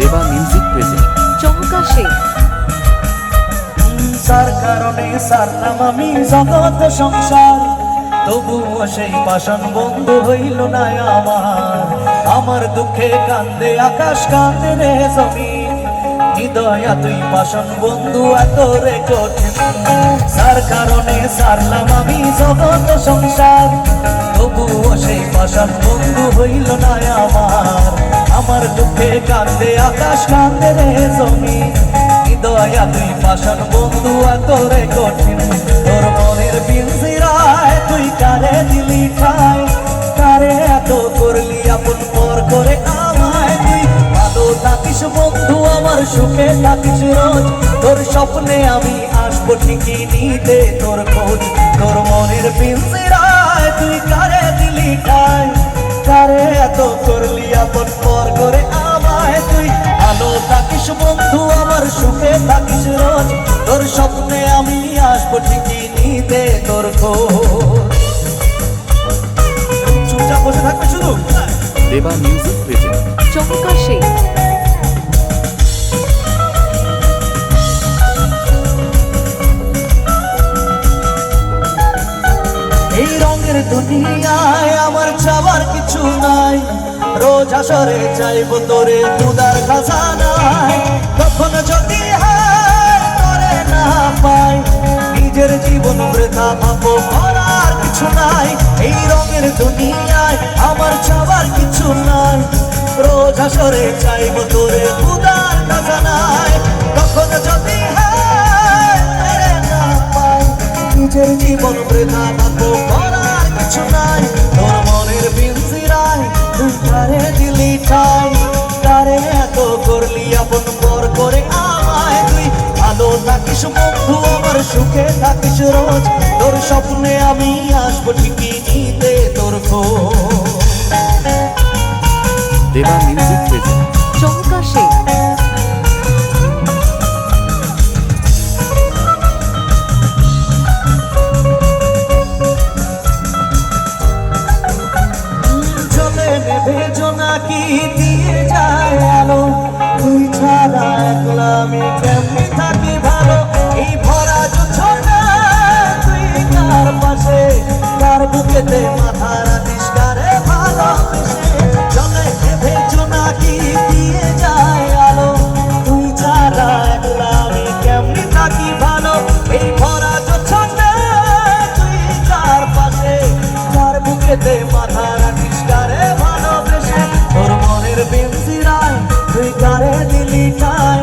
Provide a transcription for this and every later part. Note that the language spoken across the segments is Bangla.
দেবা মিউজিক প্রেজেন্ট চমকা সে সার কারণে সারলাম আমি জগৎ সংসার, তবুও সেই পাষাণ বন্ধু হইল না আমার দুঃখে কান্দে আকাশ কান্দে রে জমিন, হৃদয়া তুই পাষাণ বন্ধু এত রে কঠিন। সার কারণে সারলাম আমি জগৎ সংসার, তবুও সেই পাষাণ বন্ধু হইল না আমার দুঃখে কান্দে আকাশ কান্দে রে জমিন, হৃদয়া তুই পাষাণ বন্ধু এত রে কঠিন। তোর মনের পিঞ্জিরায় তুই কারে দিলি ঠাই, কারে এত করলি আপন পর করে আমায়, তুই ভালো থাকিস বন্ধু আমার সুখে থাকিস রোজ, তোর স্বপ্নে আমি আসবো ঠিকই নিতে তোর খোঁজ। তোর মনের পিঞ্জিরায় তুই কারে দিলি ঠাই, কারে এত করলি আপন পর করে আমায়, তুই ভালো থাকিস বন্ধু আমার সুখে থাকিস রোজ, তোর স্বপ্নে আমি আসবো ঠিকই নিতে তোর খোঁজ। চুপচাপ বসে থাকবে শুধু। দেবা মিউজিক প্রেজেন্ট চমকা সে এই রঙের দুনিয়ায় আমার চাবার কিছু নাই, রোজ আসরে চাইবো তোরে মুদার খাজানায়, কখন যদি তোরে না পাই নিজের জীবন বৃথা ভাবো করার কিছু নাই। এই রঙের দুনিয়ায় আমার চাবার কিছু নাই, রোজ আসরে চাইবো তোরে মুদার খাজানায়, কখন যদি না পাই নিজের জীবন বৃথা ভাবো করার কিছু নাই। তোর মনের পিঞ্জিরায় তুই কারে দিলি ঠাই, কারে এত করলি আপন পর করে আমায়, তুই ভালো থাকিস বন্ধু আমার সুখে থাকিস রোজ, তোর স্বপ্নে আমি আসবো ঠিকই নিতে তোর খোঁজ। দেবা মিউজিক প্রেজেন্ট চমকা সে চলে নেবে জোনাকি দিয়ে যায় আলো, তুই ছাড়া একলা আমি কেমনি থাকি ভালো। এই ভরা জোছনা তুই কার পাশে, কার বুকেতে মাথা রাখিস কারে ভালোবেসে, চলে নেবে জোনাকি দিয়ে যায় আলো, তুই ছাড়া একলা আমি কেমনি থাকি ভালো। এই ভরা জোছনা তুই কার পাশে, কার বুকেতে মাথা রাখিস কারে ভালোবেসে, তোর মনের পিঞ্জিরায় তুই কারে দিলি ঠাই,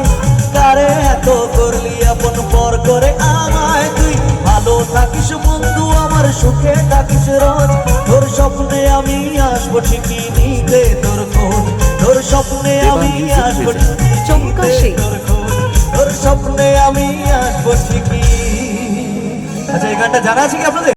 কারে এত করলি আপন পর করে আমায়, তুই ভালো থাকিস বন্ধু আমার সুখে থাকিস রোজ, তোর স্বপ্নে আমি আসবো ঠিকই নিতে তোর খোঁজ। তোর স্বপ্নে আমি আসবো চমকা সে তোর খোঁজ, তোর স্বপ্নে আমি আসবো ঠিকই। আচ্ছা এই গানটা জানা আছে কি আপনাদের?